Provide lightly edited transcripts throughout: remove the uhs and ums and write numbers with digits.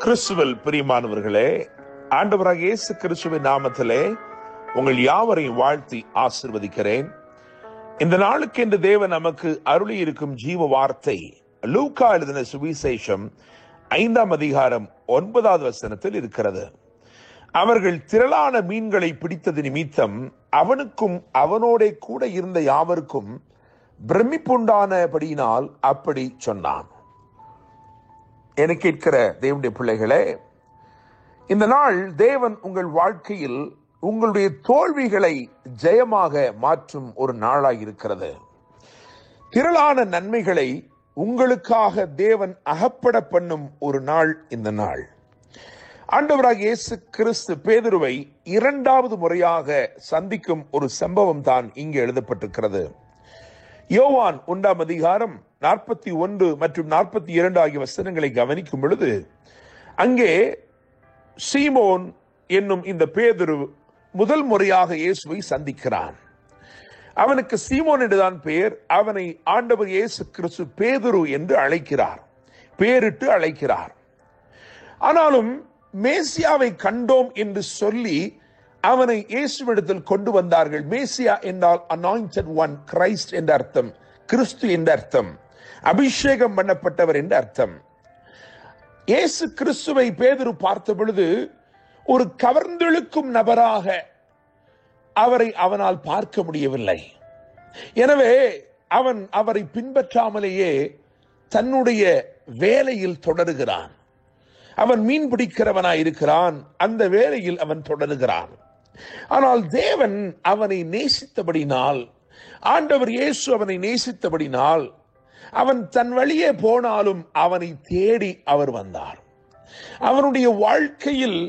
கிறிஸ்துவில் பிரியமானவர்களே, ஆண்டவராகிய இயேசு கிறிஸ்துவின் நாமத்திலே உங்கள் யாவரையும் வாழ்த்தி ஆசீர்வதிக்கிறேன். இந்த நாளுக்கு என்று தேவன் நமக்கு அருளி இருக்கும் ஜீவ வார்த்தை லூக்கா எழுதின சுவிசேஷம் 5ஆம் அதிகாரம் 9வது வசனத்தில் இருக்கிறது. அவர்கள் திரளான மீன்களை பிடித்தது நிமித்தம் அவனுக்கும் அவனோட கூட இருந்த யாவருக்கும் பிரமிப்புண்டானபடியினால் அப்படி சொன்னான். என கேட்கிற தேவனுடைய பிள்ளைகளே, இந்த நாள் தேவன் உங்கள் வாழ்க்கையில் உங்களுடைய தோல்விகளை ஜெயமாக மாற்றும் ஒரு நாளாக இருக்கிறது. திரளான நன்மைகளை உங்களுக்காக தேவன் அகப்பட பண்ணும் ஒரு நாள் இந்த நாள். ஆண்டவராகிய இயேசு கிறிஸ்து பேதுருவை 2வது முறையாக சந்திக்கும் ஒரு சம்பவம் தான் இங்கு எழுதப்பட்டிருக்கிறது. யோவான் 1ஆம் அதிகாரம் 41 மற்றும் 42 ஆகிய வசனங்களை கவனிக்கும் பொழுது அங்கே சீமோன் என்னும் இந்த பேதுரு முதல் முறையாக இயேசுவை சந்திக்கிறான். அவனுக்கு சீமோன் என்றுதான் பெயர். அவனை ஆண்டவர் இயேசு கிறிஸ்து பேதுரு என்று அழைக்கிறார், பேரிட்டு அழைக்கிறார். ஆனாலும் மேசியாவை கண்டோம் என்று சொல்லி அவனை இயேசுவிடத்தில் கொண்டு வந்தார்கள். மேசியா என்றால் அனாயிண்டட் ஒன், கிரைஸ்ட் என்ற அர்த்தம், கிறிஸ்து என்ற அர்த்தம், அபிஷேகம் பண்ணப்பட்டவர் என்ற அர்த்தம். இயேசு கிறிஸ்துவை பேதுரு பார்த்த பொழுது ஒரு கவர்ந்தெழுக்கும் நபராக அவரை அவனால் பார்க்க முடியவில்லை. எனவே அவன் அவரை பின்பற்றாமலேயே தன்னுடைய வேலையில் தொடருகிறான். அவன் மீன் பிடிக்கிறவனாய் இருக்கிறான், அந்த வேலையில் அவன் தொடருகிறான். ஆனால் தேவன் அவனை நேசித்தபடினால், ஆண்டவர் இயேசு அவனை நேசித்தபடினால், அவன் தன் வழியே போனாலும் அவனை தேடி அவர் வந்தார். அவனுடைய வாழ்க்கையில்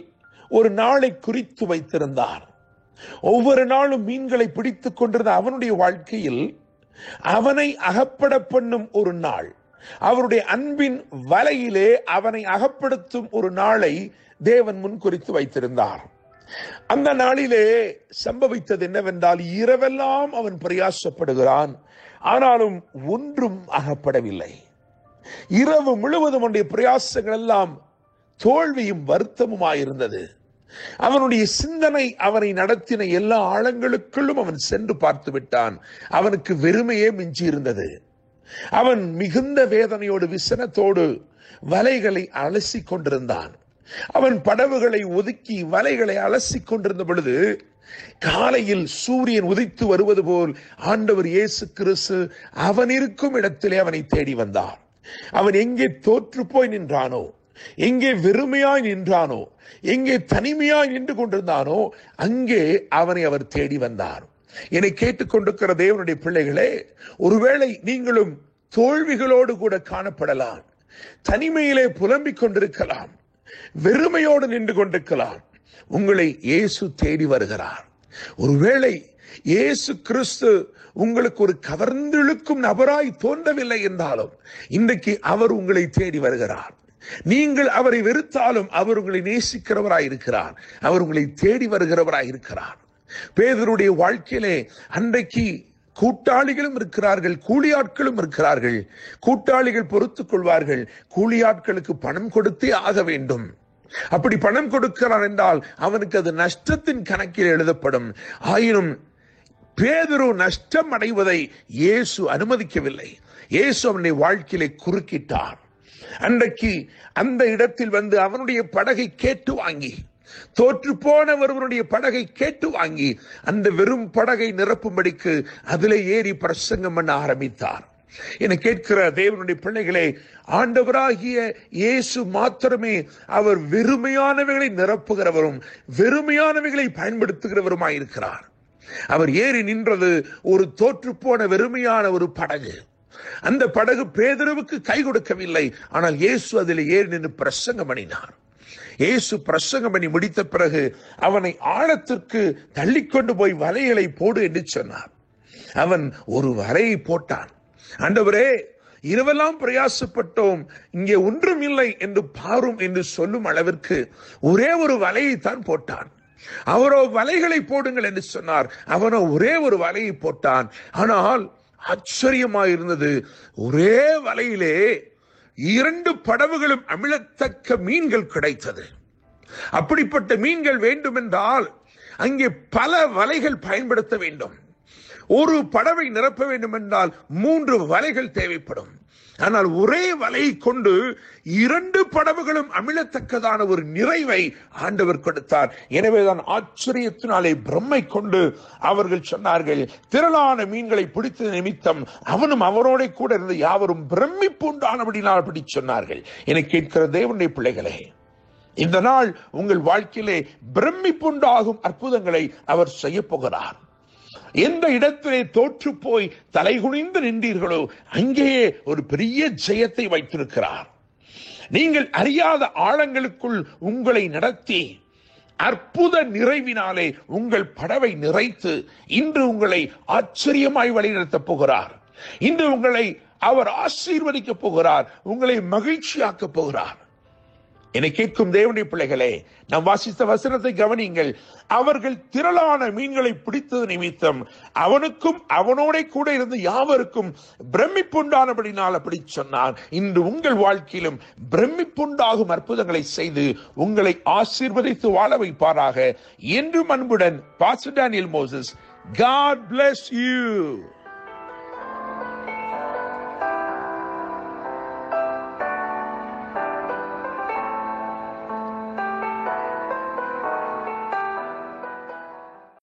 ஒரு நாளை குறித்து வைத்திருந்தார். ஒவ்வொரு நாளும் மீன்களை பிடித்துக் கொண்டிருந்த அவனுடைய வாழ்க்கையில் அவனை அகப்பட பண்ணும் ஒரு நாள், அவருடைய அன்பின் வலையிலே அவனை அகப்படுத்தும் ஒரு நாளை தேவன் முன் குறித்து வைத்திருந்தார். அந்த நாளிலே சம்பவித்தது என்னவென்றால், இரவெல்லாம் அவன் பிரயாசப்படுகிறான், ஆனாலும் ஒன்றும் அகப்படவில்லை. இரவு முழுவதும் அவனுடைய பிரயாசங்கள் எல்லாம் தோல்வியும் வருத்தமுமாயிருந்தது. அவனுடைய சிந்தனை அவனை நடத்தின எல்லா ஆழங்களுக்குள்ளும் அவன் சென்று பார்த்து விட்டான். அவனுக்கு வெறுமையே மிஞ்சி இருந்தது. அவன் மிகுந்த வேதனையோடு விசனத்தோடு வலைகளை அலசி கொண்டிருந்தான். அவன் படவுகளை ஒதுக்கி வலைகளை அலசி கொண்டிருந்த பொழுது காலையில் சூரியன் உதித்து வருவது போல் ஆண்டவர் இயேசு கிறிஸ்து அவன் இருக்கும் இடத்திலே அவனை தேடி வந்தார். அவன் எங்கே தோற்று போய் நின்றானோ, எங்கே வெறுமையாய் நின்றானோ, எங்கே தனிமையாய் நின்று கொண்டிருந்தானோ, அங்கே அவனை அவர் தேடி வந்தார். என்னை கேட்டுக்கொண்டிருக்கிற தேவனுடைய பிள்ளைகளே, ஒருவேளை நீங்களும் தோல்விகளோடு கூட காணப்படலாம், தனிமையிலே புலம்பிக் கொண்டிருக்கலாம், வெறுமையோடு நின்று கொண்டிருக்கலாம். உங்களை இயேசு தேடி வருகிறார். ஒருவேளை இயேசு கிறிஸ்து உங்களுக்கு ஒரு கவர்ந்தெழுக்கும் நபராய் தோன்றவில்லை என்றாலும் இன்றைக்கு அவர் உங்களை தேடி வருகிறார். நீங்கள் அவரை வெறுத்தாலும் அவர் உங்களை நேசிக்கிறவராய் இருக்கிறார். அவர் உங்களை தேடி வருகிறவராய் இருக்கிறார். பேதுருடைய வாழ்க்கையிலே அன்றைக்கு கூட்டாளிகளும் இருக்கிறார்கள், கூலியாட்களும் இருக்கிறார்கள். கூட்டாளிகள் பொறுத்துக் கொள்வார்கள், கூலியாட்களுக்கு பணம் கொடுத்தே ஆக வேண்டும். அப்படி பணம் கொடுக்கிறான் என்றால் அவனுக்கு அது நஷ்டத்தின் கணக்கில் எழுதப்படும். ஆயினும் பேதுரு நஷ்டம் அடைவதை இயேசு அனுமதிக்கவில்லை. இயேசு அவனுடைய வாழ்க்கையிலே குறுக்கிட்டார். அன்றைக்கு அந்த இடத்தில் வந்து அவனுடைய படகை கேட்டு வாங்கி, தோற்று போன ஒருவனுடைய படகை கேட்டு வாங்கி அந்த வெறும் படகை நிரப்பும்படிக்கு அதிலே ஏறி பிரசங்கம் பண்ண ஆரம்பித்தார். என கேட்கிற தேவனுடைய பிள்ளைகளே, ஆண்டவராகிய இயேசு மாத்திரமே அவர் வெறுமையானவைகளை நிரப்புகிறவரும் வெறுமையானவைகளை பயன்படுத்துகிறவருமாயிருக்கிறார். அவர் ஏறி நின்றது ஒரு தோற்று போன வெறுமையான ஒரு படகு. அந்த படகு பேதுருவுக்கு கை கொடுக்கவில்லை. ஆனால் இயேசு அதில் ஏறி நின்று பிரசங்கம் பண்ணினார். இயேசு பிரசங்கம் பண்ணி முடித்த பிறகு அவனை ஆழத்திற்கு தள்ளிக்கொண்டு போய் வலைகளை போடு என்று சொன்னார். அவன் ஒரு வலையை போட்டான். ஆண்டவரே, இரவெல்லாம் பிரயாசப்பட்டோம், இங்கே ஒன்றும் இல்லை என்று பாரும் என்று சொல்லும் அளவிற்கு ஒரே ஒரு வலையை தான் போட்டான். அவரோ வலைகளை போடுங்கள் என்று சொன்னார். அவனோ ஒரே ஒரு வலையை போட்டான். ஆனால் ஆச்சரியமாயிருந்தது, ஒரே வலையிலே 2 படகுகளும் அமிழத்தக்க மீன்கள் கிடைத்தது. அப்படிப்பட்ட மீன்கள் வேண்டுமென்றால் அங்கே பல வலைகள் பயன்படுத்த வேண்டும். ஒரு படவை நிரப்ப வேண்டும் என்றால் 3 வலைகள் தேவைப்படும். ஆனால் ஒரே வலையை கொண்டு 2 படவுகளும் அமிழத்தக்கதான ஒரு நிறைவை ஆண்டவர் கொடுத்தார். எனவேதான் ஆச்சரியத்தினாலே பிரம்மை கொண்டு அவர்கள் சொன்னார்கள், திரளான மீன்களை பிடித்த நிமித்தம் அவனும் அவரோட கூட இருந்த யாவரும் பிரமிப்பு உண்டானபடினால் அப்படி சொன்னார்கள். என கேட்கிற தேவனுடைய பிள்ளைகளே, இந்த நாள் உங்கள் வாழ்க்கையிலே பிரமிப்புண்டாகும் அற்புதங்களை அவர் செய்ய போகிறார். எந்த இடத்திலே தோற்று போய் தலைகுனிந்து நின்றீர்களோ அங்கேயே ஒரு பெரிய ஜெயத்தை வைத்திருக்கிறார். நீங்கள் அறியாத ஆழங்களுக்குள் உங்களை நடத்தி அற்புத நிறைவினாலே உங்கள் படவை நிறைத்து இன்று உங்களை ஆச்சரியமாய் வழிநடத்தப் போகிறார். இன்று உங்களை அவர் ஆசீர்வதிக்க போகிறார். உங்களை மகிழ்ச்சியாக்க போகிறார். என்னை கேட்கும் தேவனுடைய பிள்ளைகளே, நாம் வாசித்த வசனத்தை கவனியுங்கள். அவர்கள் திரளான மீன்களை பிடித்தது நிமித்தம் அவனுக்கும் அவனோட கூட இருந்த யாவருக்கும் பிரமிப்புண்டானபடினால் அப்படி சொன்னான். இன்று உங்கள் வாழ்க்கையிலும் பிரமிப்புண்டாகும் அற்புதங்களை செய்து உங்களை ஆசீர்வதித்து வாழ வைப்பாராக. என்றும் அன்புடன் pastor Daniel Moses. God bless you.